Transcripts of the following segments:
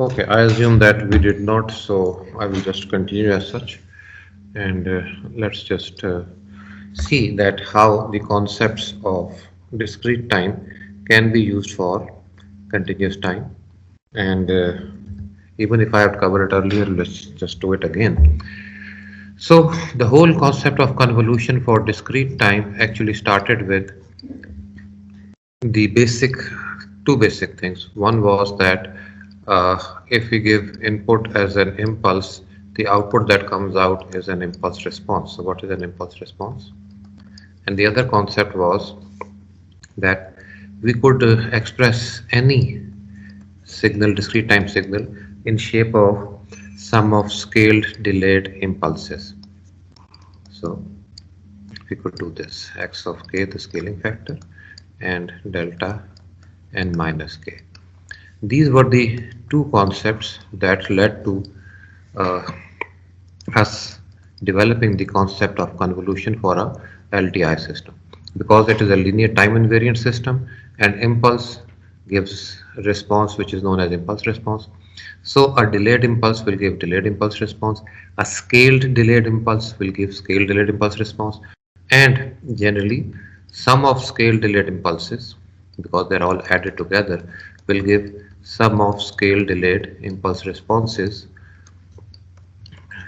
Okay, I assume that we did not, so I will just continue as such. And let's just see that how the concepts of discrete time can be used for continuous time. And even if I have covered it earlier, let's just do it again. So the whole concept of convolution for discrete time actually started with the two basic things. One was that if we give input as an impulse, the output that comes out is an impulse response. So what is an impulse response? And the other concept was that we could express any signal, discrete time signal, in shape of sum of scaled delayed impulses. So we could do this: x of k, the scaling factor, and delta n minus k. These were the two concepts that led to us developing the concept of convolution for a LTI system, because it is a linear time invariant system and impulse gives response which is known as impulse response. So a delayed impulse will give delayed impulse response, a scaled delayed impulse will give scaled delayed impulse response, and generally sum of scaled delayed impulses, because they're all added together, will give sum of scale delayed impulse responses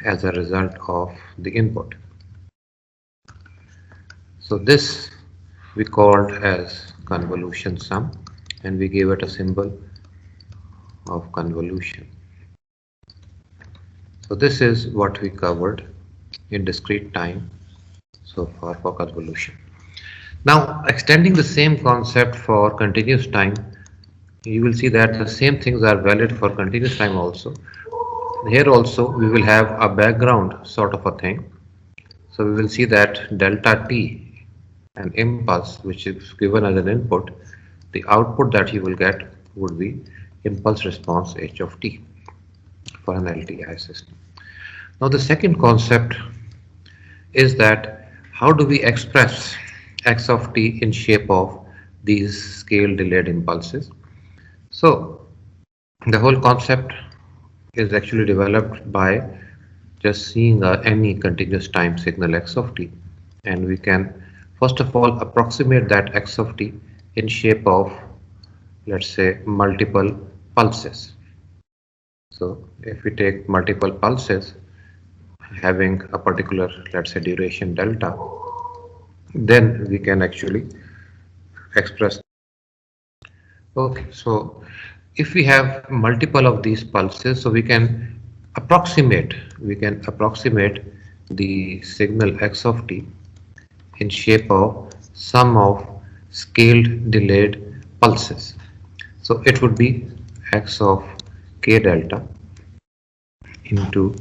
as a result of the input. So this we called as convolution sum, and we gave it a symbol of convolution. So this is what we covered in discrete time so far for convolution. Now extending the same concept for continuous time, you will see that the same things are valid for continuous time also. Here also we will have a background sort of a thing. So we will see that delta t, an impulse which is given as an input, the output that you will get would be impulse response h of t for an LTI system. Now the second concept is that how do we express x of t in shape of these scale delayed impulses. So the whole concept is actually developed by just seeing any continuous time signal x of t, and we can first of all approximate that x of t in shape of, let's say, multiple pulses. So if we take multiple pulses having a particular, let's say, duration delta, then we can actually express. Okay, so if we have multiple of these pulses, so we can approximate the signal x of t in shape of sum of scaled delayed pulses. So it would be x of k delta into,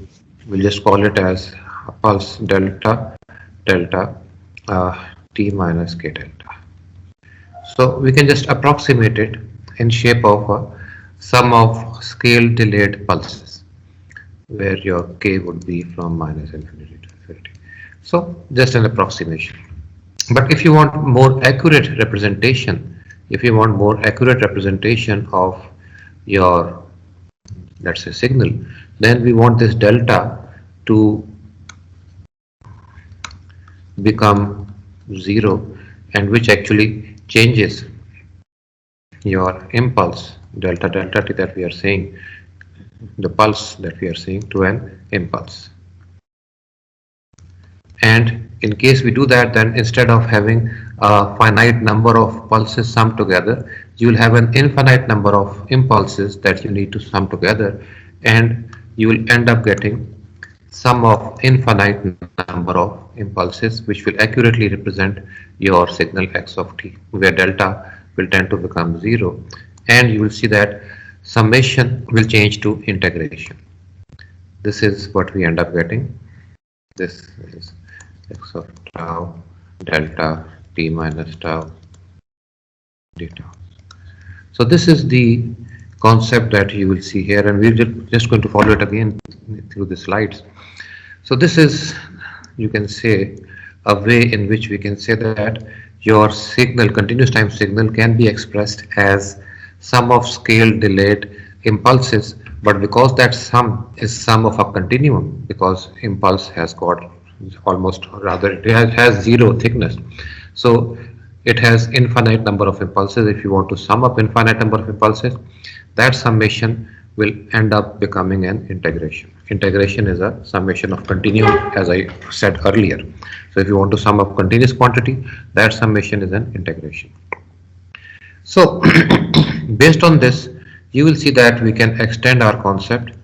we'll just call it as a pulse delta t minus k delta. So we can just approximate it in shape of a sum of scale delayed pulses, where your k would be from minus infinity to infinity. So just an approximation. But if you want more accurate representation, of your, let's say, signal, then we want this delta to become 0, and which actually changes your impulse delta t that we are saying, the pulse that we are saying, to an impulse. And in case we do that, then instead of having a finite number of pulses summed together, you will have an infinite number of impulses that you need to sum together, and you will end up getting sum of infinite number of impulses, which will accurately represent your signal x of t, where delta will tend to become 0, and you will see that summation will change to integration. This is what we end up getting. This is x of tau delta t minus tau d tau. So this is the concept that you will see here, and we're just going to follow it again through the slides. So this is, you can say, a way in which we can say that your signal, continuous time signal, can be expressed as sum of scale delayed impulses but because that sum is sum of a continuum, because impulse has got almost, rather it has zero thickness, so it has infinite number of impulses. If you want to sum up infinite number of impulses, that summation will end up becoming an integration. Integration is a summation of continuum, as I said earlier. So if you want to sum up continuous quantity, that summation is an integration. So based on this, you will see that we can extend our concept.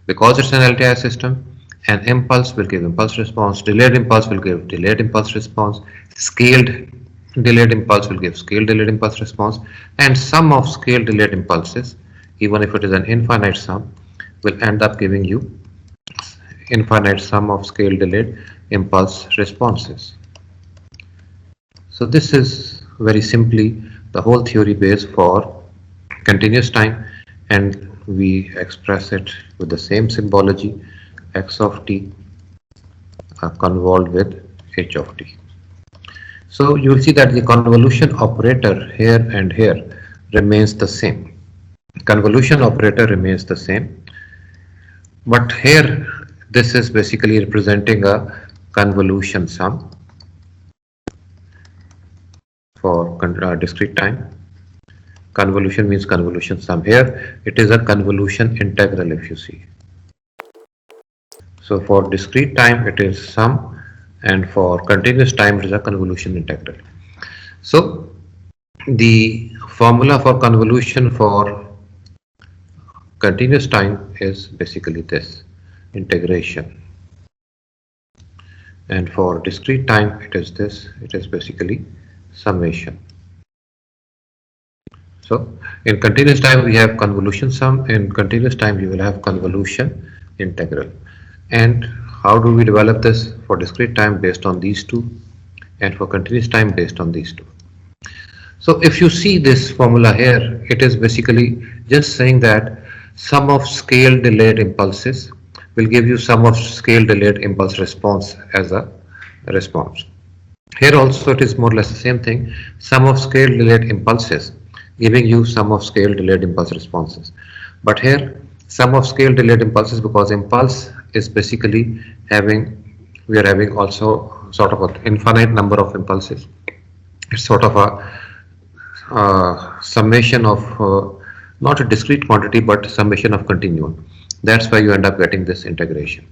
Because it's an LTI system, an impulse will give impulse response, delayed impulse will give delayed impulse response, scaled delayed impulse will give scaled delayed impulse response, and sum of scaled delayed impulses, even if it is an infinite sum, will end up giving you infinite sum of scaled delayed impulse responses. So this is very simply the whole theory base for continuous time, and we express it with the same symbology, x of t convolved with h of t. So you will see that the convolution operator here and here remains the same. Convolution operator remains the same, but here this is basically representing a convolution sum for discrete time. Convolution means convolution sum. Here it is a convolution integral, if you see. So for discrete time it is sum, and for continuous time it is a convolution integral. So the formula for convolution for continuous time is basically this, integration, and for discrete time it is this, it is basically summation. So in continuous time we have convolution sum, in continuous time you will have convolution integral. And how do we develop this? For discrete time based on these two, and for continuous time based on these two. So if you see this formula here, it is basically just saying that sum of scale delayed impulses will give you sum of scale delayed impulse response as a response. Here also it is more or less the same thing, sum of scale delayed impulses giving you sum of scale delayed impulse responses. But here sum of scale delayed impulses, because impulse is basically we are having also sort of an infinite number of impulses. It's sort of a summation of not a discrete quantity but summation of continuum. That's why you end up getting this integration.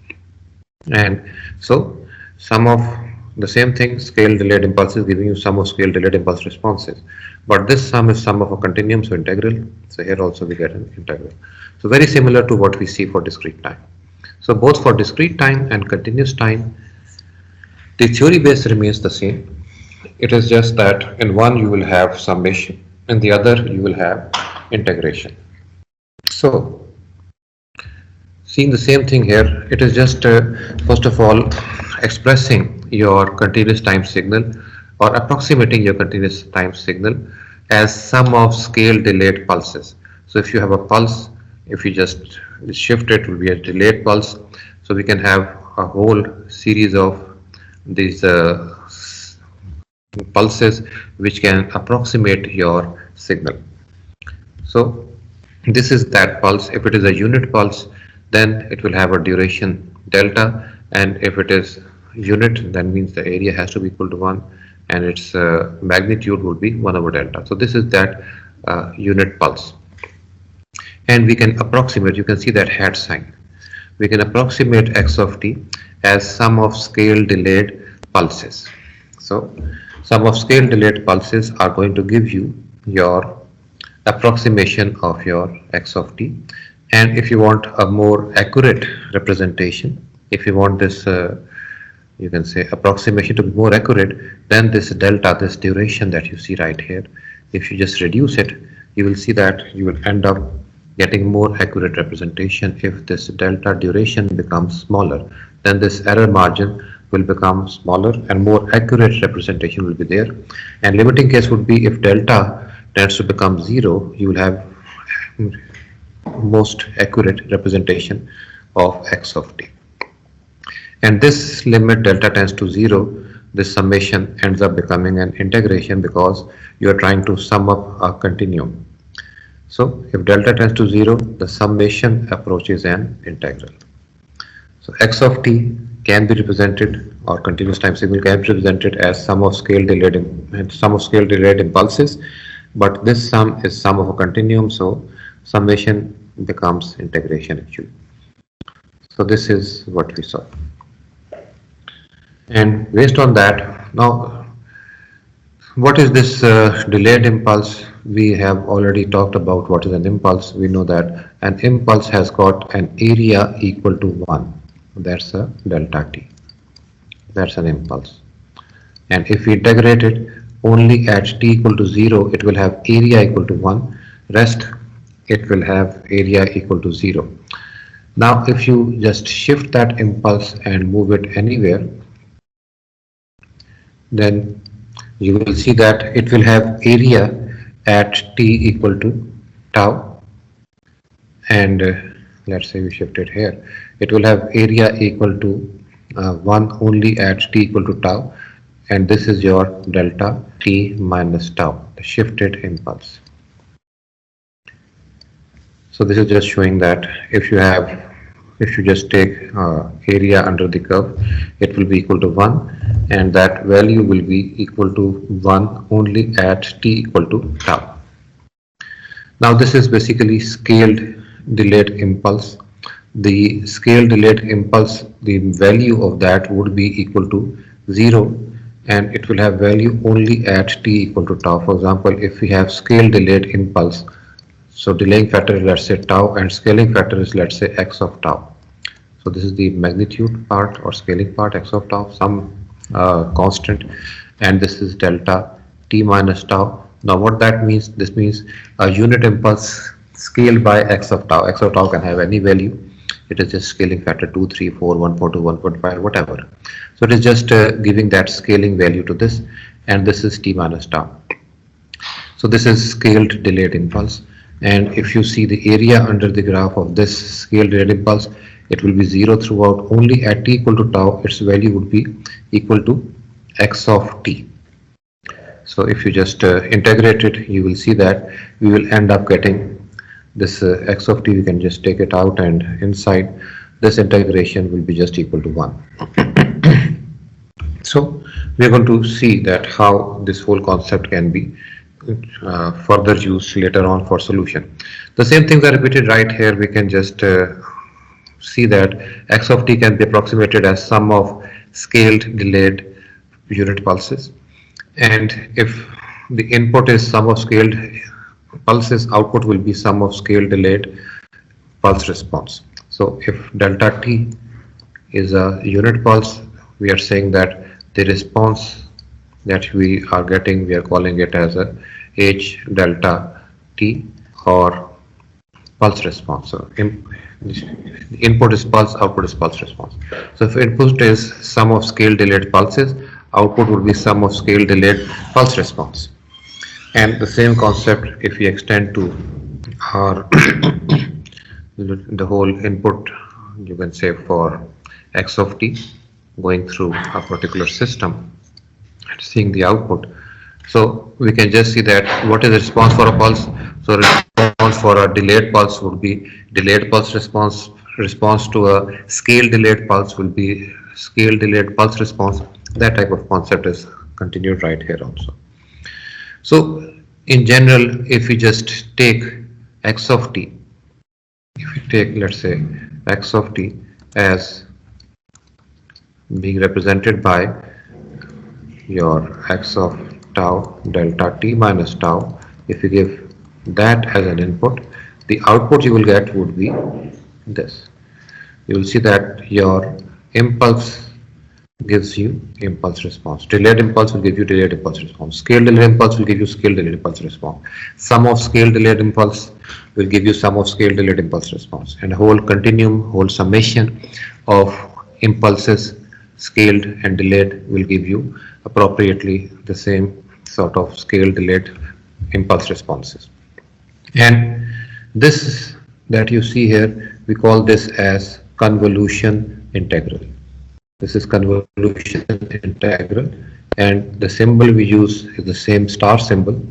And so sum of the same thing, scale delayed impulses giving you sum of scale delayed impulse responses, but this sum is sum of a continuum, so integral. So here also we get an integral. So very similar to what we see for discrete time. So both for discrete time and continuous time, the theory base remains the same. It is just that in one you will have summation, in the other you will have integration. So seeing the same thing here, it is just first of all expressing your continuous time signal or approximating your continuous time signal as sum of scale delayed pulses. So if you have a pulse, if you just shift it, will be a delayed pulse. So we can have a whole series of these pulses which can approximate your signal. So this is that pulse. If it is a unit pulse, then it will have a duration delta, and if it is unit, then means the area has to be equal to 1, and its magnitude would be 1 over delta. So this is that unit pulse, and we can approximate, you can see that hat sign, we can approximate x of t as sum of scale delayed pulses. So sum of scale delayed pulses are going to give you your approximation of your x of t. And if you want a more accurate representation, if you want this you can say approximation to be more accurate, then this delta, this duration that you see right here, if you just reduce it, you will see that you will end up getting more accurate representation. If this delta duration becomes smaller, then this error margin will become smaller and more accurate representation will be there. And limiting case would be if delta tends to become 0, you will have most accurate representation of x of t. And this limit delta tends to 0, this summation ends up becoming an integration because you are trying to sum up a continuum. So if delta tends to 0, the summation approaches an integral. So x of t can be represented, or continuous time signal can be represented as sum of scale delayed impulses, but this sum is sum of a continuum, so summation becomes integration actually. So this is what we saw. And based on that, now what is this delayed impulse? We have already talked about what is an impulse. We know that an impulse has got an area equal to 1. That's a delta t. That's an impulse. And if we integrate it only at t equal to 0, it will have area equal to 1. Rest, it will have area equal to 0. Now if you just shift that impulse and move it anywhere, then you will see that it will have area at t equal to tau, and let's say we shift it here, it will have area equal to 1 only at t equal to tau, and this is your delta t minus tau, the shifted impulse. So this is just showing that if you just take area under the curve, it will be equal to 1, and that value will be equal to 1 only at t equal to tau. Now this is basically scaled delayed impulse. The scale delayed impulse, the value of that would be equal to 0, and it will have value only at t equal to tau. For example, if we have scale delayed impulse, so delaying factor is, let's say, tau, and scaling factor is, let's say, x of tau. So this is the magnitude part or scaling part, x of tau, some constant, and this is delta t minus tau. Now what that means, this means a unit impulse scaled by x of tau. X of tau can have any value. It is just scaling factor 2, 3, 4, 1.2, 1.5, whatever. So it is just giving that scaling value to this, and this is t minus tau. So this is scaled delayed impulse, and if you see the area under the graph of this scaled delayed impulse, it will be 0 throughout. Only at t equal to tau, its value would be equal to x of t. So if you just integrate it, you will see that we will end up getting this x of t. We can just take it out, and inside this integration will be just equal to 1. So we are going to see that how this whole concept can be further used later on for solution. The same things are repeated right here. We can just see that x of t can be approximated as sum of scaled delayed unit pulses, and if the input is sum of scaled pulses, output will be sum of scaled delayed pulse response. So if delta t is a unit pulse, we are saying that the response that we are getting, we are calling it as a h delta t, or pulse response. So the input is pulse, output is pulse response. So if input is sum of scale delayed pulses, output will be sum of scale delayed pulse response. And the same concept if we extend to our the whole input, you can say, for x of t going through a particular system and seeing the output. So we can just see that what is the response for a pulse. So response for a delayed pulse would be delayed pulse response. Response to a scale delayed pulse will be scale delayed pulse response. That type of concept is continued right here also. So in general, if we just take x of t, if we take, let's say, x of t as being represented by your x of tau delta t minus tau, if you give that as an input, the output you will get would be this. You will see that your impulse gives you impulse response. Delayed impulse will give you delayed impulse response. Scale delayed impulse will give you scale delayed impulse response. Sum of scale delayed impulse will give you sum of scale delayed impulse response. And a whole continuum, whole summation of impulses scaled and delayed will give you appropriately the same sort of scale delayed impulse responses. And this that you see here, we call this as convolution integral. This is convolution integral, and the symbol we use is the same star symbol.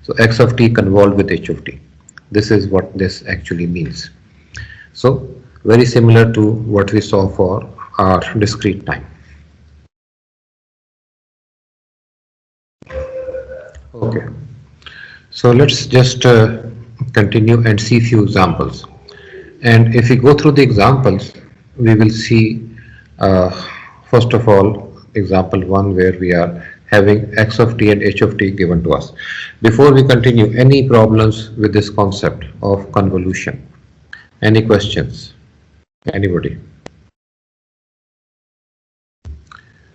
So x of t convolved with h of t. This is what this actually means. So very similar to what we saw for our discrete time. Okay, so let's just continue and see few examples. And if we go through the examples, we will see uh, first of all example 1 where we are having x of t and h of t given to us. Before we continue, any problems with this concept of convolution? Any questions? Anybody?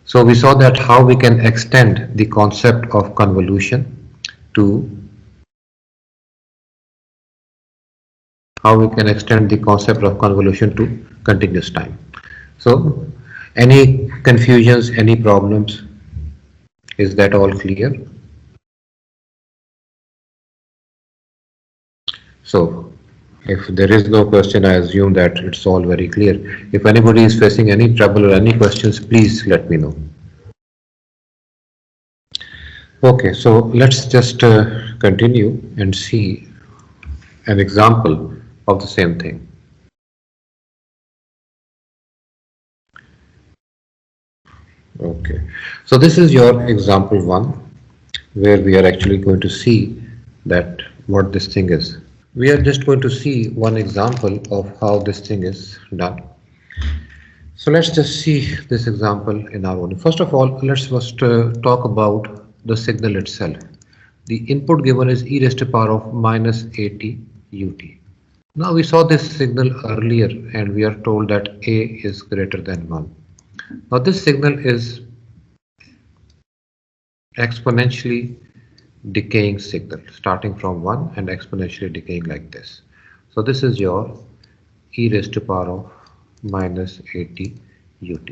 So we saw that how we can extend the concept of convolution to continuous time. So any confusions, any problems? Is that all clear? So if there is no question, I assume that it's all very clear. If anybody is facing any trouble or any questions, please let me know. Okay, so let's just continue and see an example of the same thing. Okay, so this is your example 1 where we are actually going to see that what this thing is. We are just going to see one example of how this thing is done. So let's just see this example in our own. First of all, let's first talk about the signal itself. The input given is e raised to the power of minus at ut. Now we saw this signal earlier and we are told that a is greater than 1. Now this signal is exponentially decaying signal starting from 1 and exponentially decaying like this. So this is your e raised to the power of minus at ut.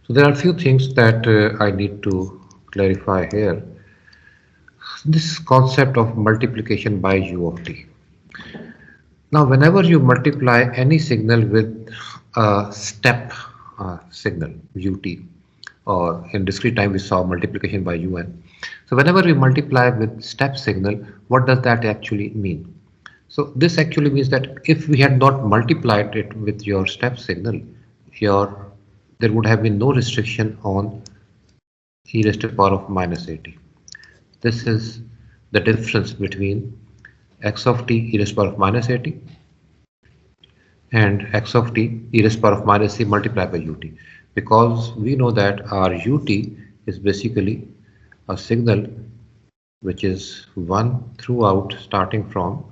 So there are a few things that I need to clarify here. This concept of multiplication by u of t. Now whenever you multiply any signal with a step signal ut, or in discrete time we saw multiplication by un. So whenever we multiply with step signal, what does that actually mean? So this actually means that if we had not multiplied it with your step signal, there would have been no restriction on e raised to the power of minus at. This is the difference between x of t e raised to the power of minus at and x of t e raised to the power of minus c multiplied by ut, because we know that our ut is basically a signal which is 1 throughout, starting from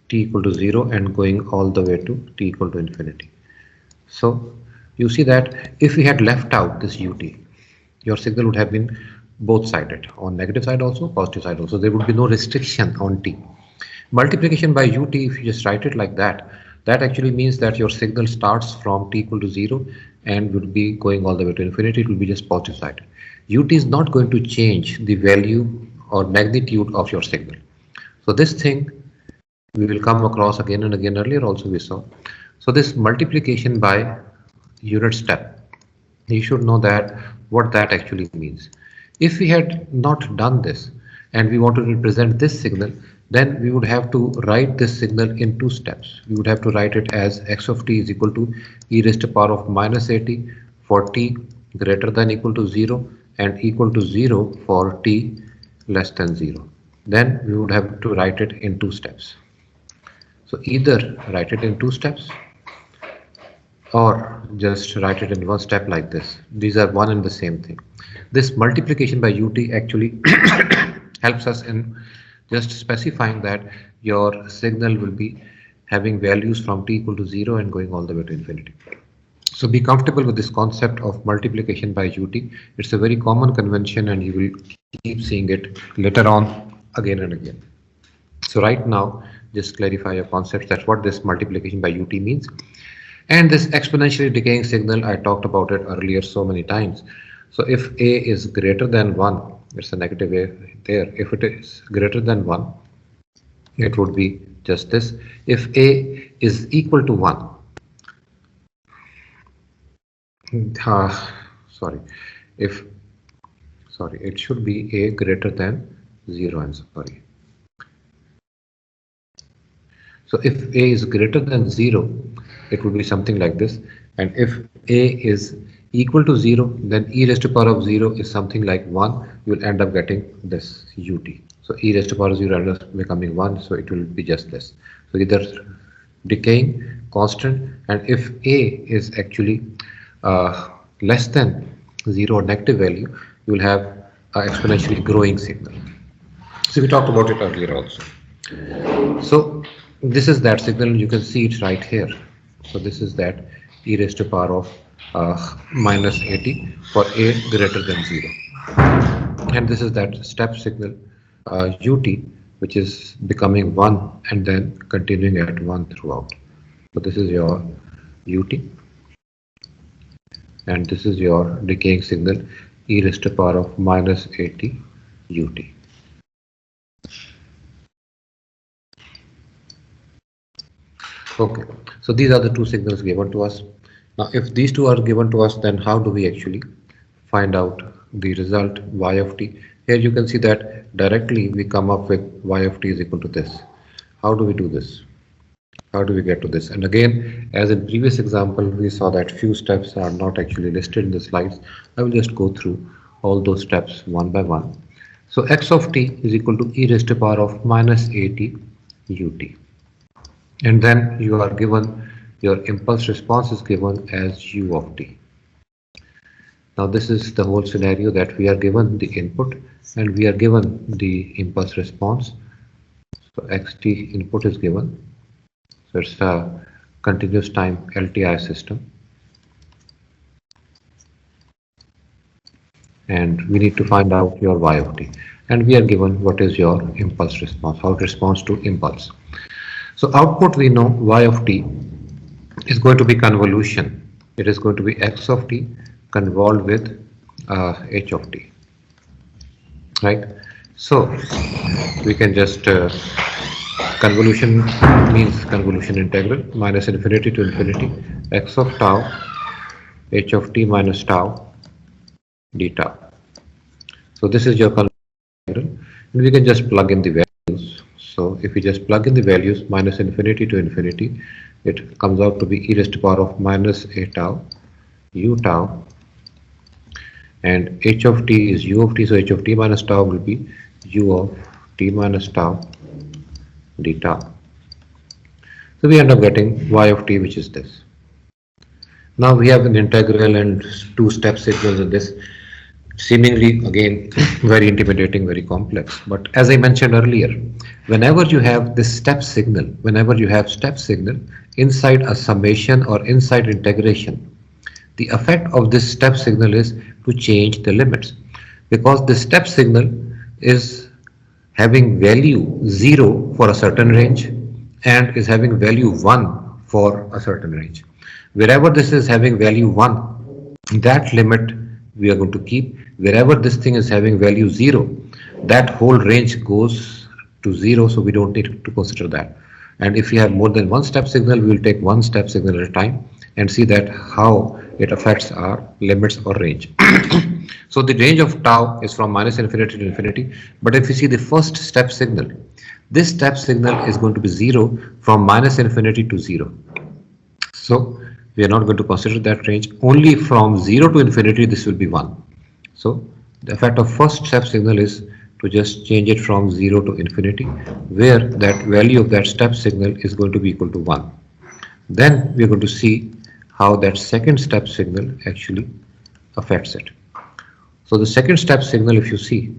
t equal to 0 and going all the way to t equal to infinity. So you see that if we had left out this ut, your signal would have been both sided, on negative side also, positive side also. There would be no restriction on t. Multiplication by ut, if you just write it like that, that actually means that your signal starts from t equal to 0 and would be going all the way to infinity. It will be just positive side. Ut is not going to change the value or magnitude of your signal. So this thing we will come across again and again. Earlier also we saw. So this multiplication by unit step, you should know that what that actually means. If we had not done this and we want to represent this signal, then we would have to write this signal in 2 steps. We would have to write it as x of t is equal to e raised to the power of minus at for t greater than equal to 0 and equal to 0 for t less than 0. Then we would have to write it in 2 steps. So either write it in 2 steps or just write it in 1 step like this. These are one and the same thing. This multiplication by ut actually helps us in just specifying that your signal will be having values from t equal to 0 and going all the way to infinity. So be comfortable with this concept of multiplication by ut. It's a very common convention and you will keep seeing it later on again and again. So right now, just clarify your concepts. That's what this multiplication by ut means. And this exponentially decaying signal, I talked about it earlier so many times. So if a is greater than 1, it's a negative a there. If it is greater than 1, it would be just this. If a is equal to 1, it should be a greater than 0, I'm sorry. So if a is greater than 0, it would be something like this. And if a is equal to 0, then e raised to power of 0 is something like 1. You will end up getting this ut. So e raised to power of 0 ends up becoming 1. So it will be just this. So either decaying constant, and if a is actually less than 0 or negative value, you will have an exponentially growing signal. So we talked about it earlier also. So this is that signal, you can see it right here. So this is that e raised to power of minus 80 for a greater than 0. And this is that step signal ut, which is becoming 1 and then continuing at 1 throughout. So this is your ut, and this is your decaying signal e raised to power of minus 80 ut. Okay, so these are the two signals given to us. Now if these two are given to us, then how do we actually find out the result y of t? Here you can see that directly we come up with y of t is equal to this. How do we do this? How do we get to this? And again, as in previous example, we saw that few steps are not actually listed in the slides. I will just go through all those steps one by one. So x of t is equal to e raised to power of minus 80 ut. And then you are given, your impulse response is given as u of t. Now this is the whole scenario, that we are given the input and we are given the impulse response. So xt input is given. So it's a continuous time LTI system. And we need to find out your y of t. And we are given what is your impulse response, how it responds to impulse. So output, we know y of t is going to be convolution. It is going to be x of t convolved with h of t, right? So we can just convolution means convolution integral minus infinity to infinity x of tau h of t minus tau d tau. So this is your convolution integral, and we can just plug in the values. So if we just plug in the values, minus infinity to infinity, it comes out to be e raised to power of minus a tau u tau, and h of t is u of t, so h of t minus tau will be u of t minus tau d tau. So we end up getting y of t, which is this. Now we have an integral and two-step signals in this. Seemingly again very intimidating, very complex, but as I mentioned earlier, whenever you have this step signal, inside a summation or inside integration, the effect of this step signal is to change the limits, because the step signal is having value 0 for a certain range and is having value 1 for a certain range. Wherever this is having value 1, that limit we are going to keep. Wherever this thing is having value 0, that whole range goes to 0, so we don't need to consider that. And if we have more than one step signal, we will take one step signal at a time and see that how it affects our limits or range. So the range of tau is from minus infinity to infinity, but if you see the first step signal, this step signal is going to be 0 from minus infinity to 0. So we are not going to consider that range. Only from 0 to infinity this will be 1. So the effect of first step signal is to just change it from 0 to infinity, where that value of that step signal is going to be equal to 1. Then we are going to see how that second step signal actually affects it. So the second step signal, if you see,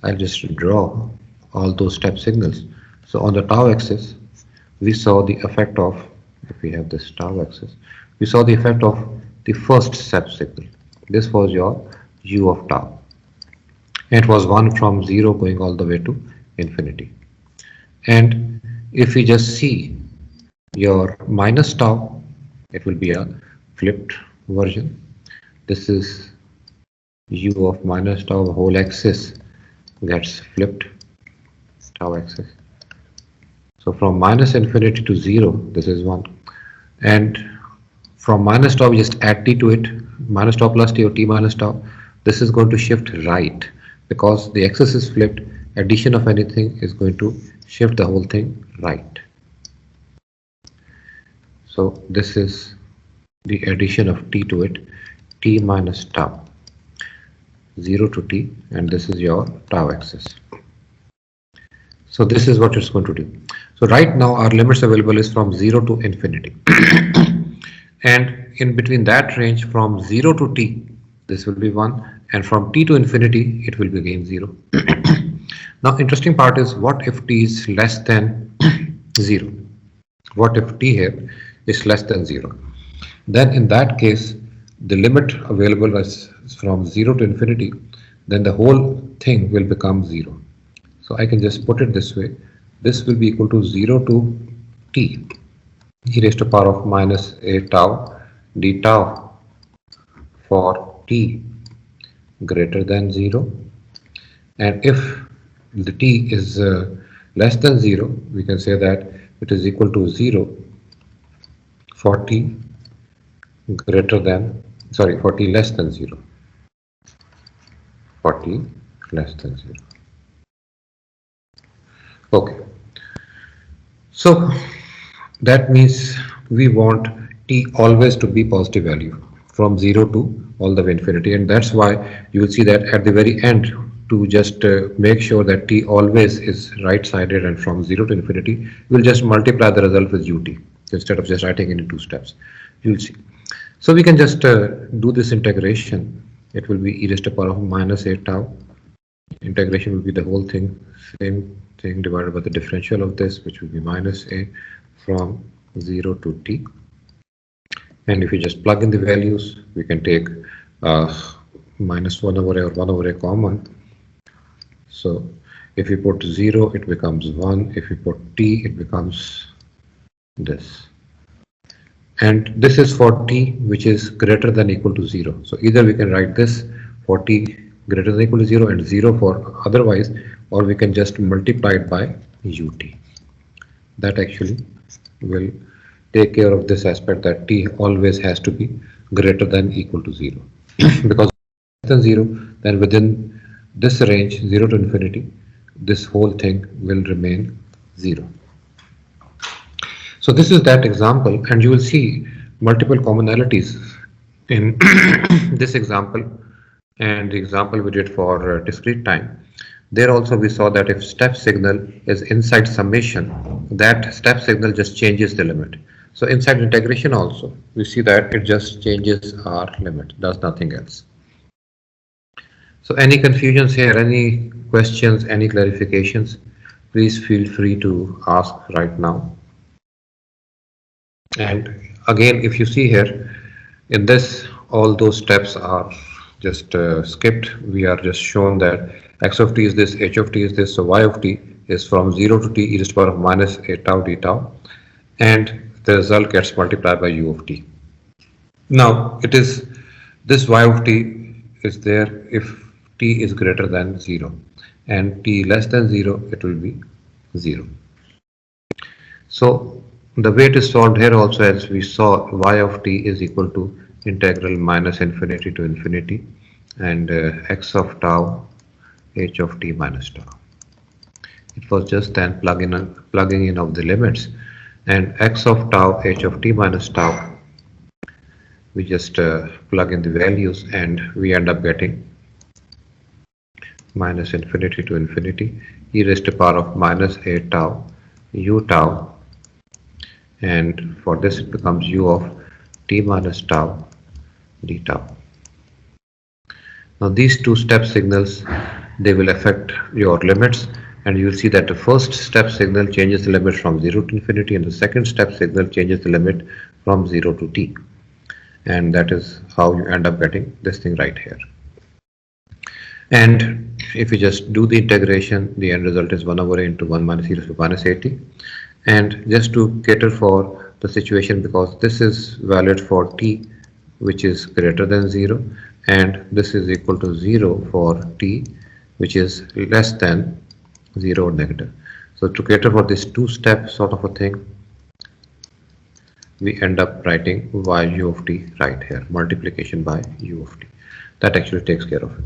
I'll just draw all those step signals. So on the tau axis, we saw the effect of, if we have this tau axis, we saw the effect of the first step signal. This was your u of tau. It was 1 from 0 going all the way to infinity. And if we just see your minus tau, it will be a flipped version. This is u of minus tau, the whole axis gets flipped, tau axis. So from minus infinity to 0, this is 1. And from minus tau, we just add t to it, minus tau plus t or t minus tau. This is going to shift right. Because the axis is flipped, addition of anything is going to shift the whole thing right. So this is the addition of t to it, t minus tau, 0 to t, and this is your tau axis. So this is what it's going to do. So right now our limits available is from 0 to infinity. And in between that range from 0 to t, this will be 1, and from t to infinity, it will be again 0. Now interesting part is, what if t is less than 0? What if t here is less than 0? Then in that case, the limit available is from 0 to infinity, then the whole thing will become 0. So I can just put it this way. This will be equal to 0 to t e raised to power of minus a tau d tau for t greater than 0. And if the t is less than 0, we can say that it is equal to 0 for t greater than, sorry, for t less than 0. For t less than 0. Okay. So that means we want t always to be positive value from 0 to all the way infinity, and that's why you will see that at the very end, to just make sure that t always is right sided and from 0 to infinity, we'll just multiply the result with ut instead of just writing it in 2 steps. You'll see. So we can just do this integration. It will be e raised to power of minus a tau. Integration will be the whole thing, same thing divided by the differential of this, which will be minus a from 0 to t. And if you just plug in the values, we can take minus 1 over a or 1 over a common. So if you put 0, it becomes 1. If you put t, it becomes this. And this is for t which is greater than equal to 0. So either we can write this for t greater than equal to 0 and 0 for otherwise, or we can just multiply it by ut. That actually will take care of this aspect, that t always has to be greater than equal to 0. Because less than 0, then within this range 0 to infinity, this whole thing will remain 0. So this is that example, and you will see multiple commonalities in this example and the example we did for discrete time. There also we saw that if step signal is inside summation, that step signal just changes the limit. So inside integration also, we see that it just changes our limit, does nothing else. So any confusions here, any questions, any clarifications, please feel free to ask right now. And again, if you see here, in this, all those steps are just skipped. We are just shown that x of t is this, h of t is this, so y of t is from 0 to t e raised to power of minus a tau d tau, and the result gets multiplied by u of t. Now it is this y of t is there if t is greater than 0, and t less than 0, it will be 0. So the way it is solved here also, as we saw, y of t is equal to integral minus infinity to infinity, and x of tau h of t minus tau. It was just then plugging in of the limits, and x of tau h of t minus tau, we just plug in the values and we end up getting minus infinity to infinity e raised to power of minus a tau u tau, and for this it becomes u of t minus tau d tau. Now these two step signals, they will affect your limits, and you will see that the first step signal changes the limit from 0 to infinity, and the second step signal changes the limit from 0 to t, and that is how you end up getting this thing right here. And if you just do the integration, the end result is 1 over a into 1 minus e raised to minus at. And just to cater for the situation, because this is valid for t which is greater than 0, and this is equal to 0 for t which is less than 0 or negative. So to cater for this two-step sort of a thing, we end up writing y u of t right here, multiplication by u of t. That actually takes care of it.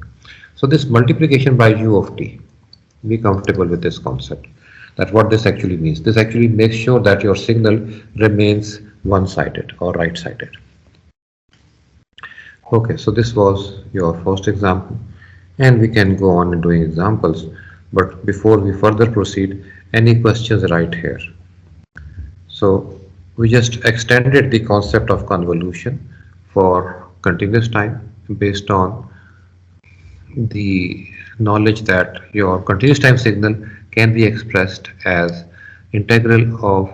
So this multiplication by u of t, be comfortable with this concept. That what this actually means. This actually makes sure that your signal remains one-sided or right-sided. Okay, so this was your first example, and we can go on and doing examples. But before we further proceed, any questions right here? So we just extended the concept of convolution for continuous time based on the knowledge that your continuous time signal can be expressed as integral of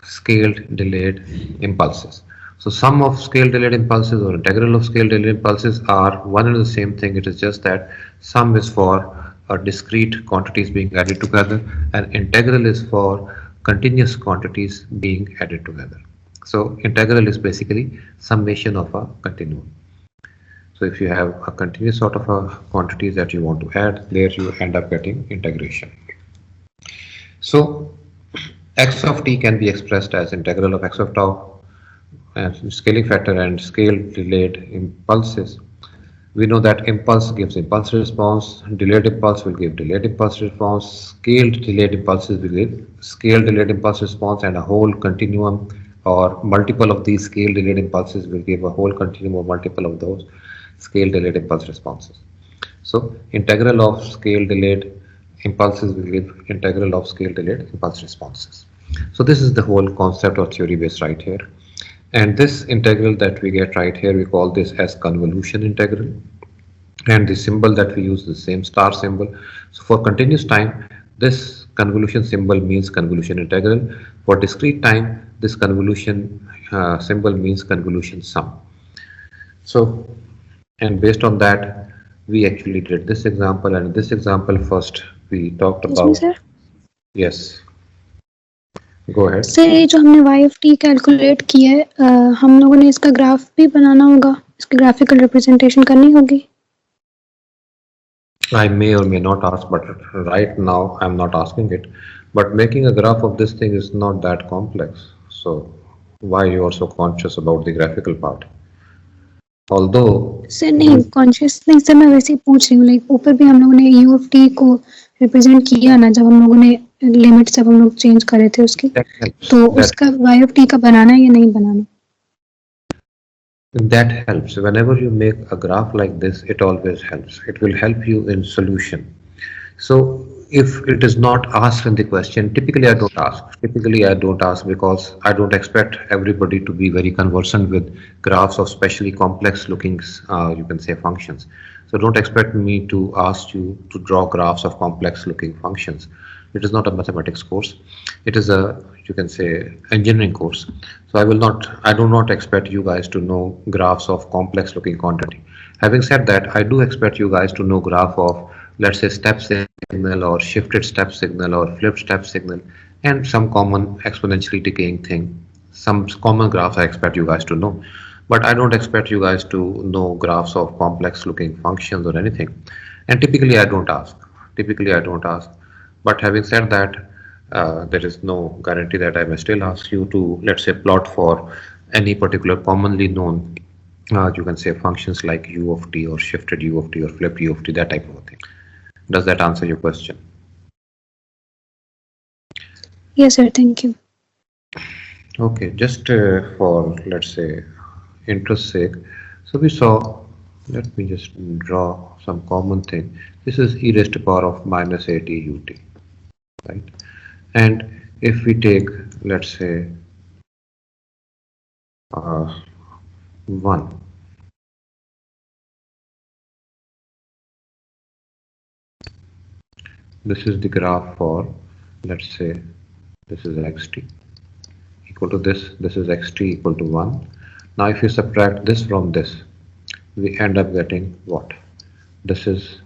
scaled delayed impulses. So sum of scale delayed impulses or integral of scale delayed impulses are one and the same thing. It is just that sum is for discrete quantities being added together and integral is for continuous quantities being added together. So integral is basically summation of a continuum. So if you have a continuous sort of a quantities that you want to add, there you end up getting integration. So x of t can be expressed as integral of x of tau and scaling factor and scale delayed impulses. We know that impulse gives impulse response, delayed impulse will give delayed impulse response, scaled delayed impulses will give scale delayed impulse response, and a whole continuum or multiple of these scale delayed impulses will give a whole continuum or multiple of those scale delayed impulse responses. So integral of scale delayed impulses will give integral of scale delayed impulse responses. So this is the whole concept or theory base right here. And this integral that we get right here, we call this as convolution integral. And the symbol that we use, the same star symbol. So for continuous time, this convolution symbol means convolution integral. For discrete time, this convolution symbol means convolution sum. So, and based on that, we actually did this example. And in this example, first we talked about. Yes. Go ahead. Sir ये जो हमने y of t calculate किया है, हम लोगों ने इसका graph भी बनाना होगा, इसकी ग्राफिकल रिप्रेजेंटेशन करनी होगी. I may or may not ask, but right now I'm not asking it. But making a graph of this thing is not that complex. So why you are so conscious about the graphical part? Although sir नहीं conscious नहीं sir, मैं वैसे ही पूछ रही हूँ. Like ऊपर भी हम लोगों ने u of t को रिप्रेजेंट किया ना, जब हम लोगों ने लिमिट जब हम लोग चेंज करे थे उसकी, तो उसका y of t का बनाना है या नहीं बनाना? That helps. Whenever you make a graph like this, it always helps. It will help you in solution. So if it is not asked in the question, typically I don't ask. Typically I don't ask because I don't expect everybody to be very conversant with graphs of especially complex looking, you can say, functions. So don't expect me to ask you to draw graphs of complex looking functions. It is not a mathematics course. It is a, you can say, engineering course. So I do not expect you guys to know graphs of complex looking quantity. Having said that, I do expect you guys to know graph of, let's say, step signal or shifted step signal or flipped step signal and some common exponentially decaying thing. Some common graphs I expect you guys to know. But I don't expect you guys to know graphs of complex looking functions or anything. And typically I don't ask. But having said that, there is no guarantee that I may still ask you to, let's say, plot for any particular commonly known, you can say, functions like u of t or shifted u of t or flipped u of t, that type of a thing. Does that answer your question? Yes, sir. Thank you. Okay, just for, let's say, interest sake, so we saw, let me just draw some common thing. This is e raised to power of minus at ut, right? And if we take, let's say, 1, this is the graph for, let's say, this is xt equal to this is xt equal to 1. Now if you subtract this from this, we end up getting what? This is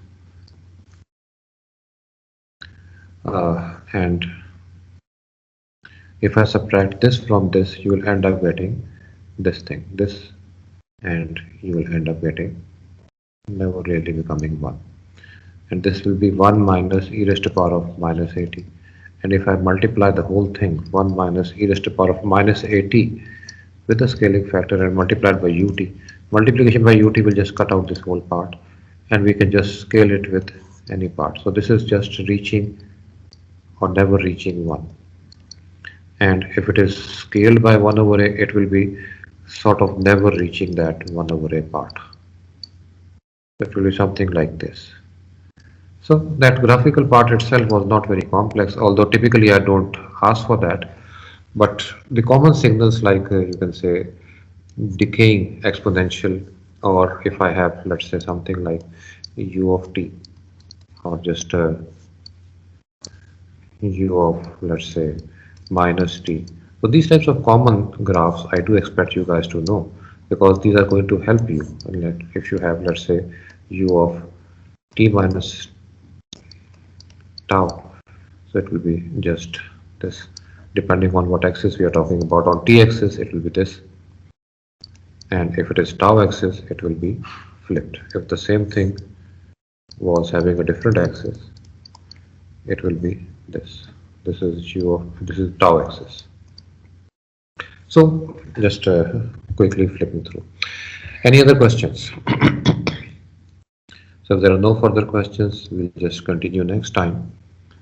and if I subtract this from this, you will end up getting this thing, this, and you will end up getting never really becoming 1. And this will be 1 minus e raised to power of minus at. And if I multiply the whole thing, 1 minus e raised to power of minus at with the scaling factor and multiplied by ut, multiplication by ut will just cut out this whole part, and we can just scale it with any part. So this is just reaching or never reaching 1. And if it is scaled by 1 over a, it will be sort of never reaching that 1 over a part. It will be something like this. So that graphical part itself was not very complex, although typically I don't ask for that. But the common signals like you can say decaying exponential, or if I have, let's say, something like u of t, or just u of, let's say, minus t. So these types of common graphs I do expect you guys to know, because these are going to help you. If you have, let's say, u of t minus tau, so it will be just this, depending on what axis we are talking about. On t axis it will be this, and if it is tau axis it will be flipped. If the same thing was having a different axis, it will be this. This is this is tau axis. So just quickly flipping through. Any other questions? So if there are no further questions, we'll just continue next time.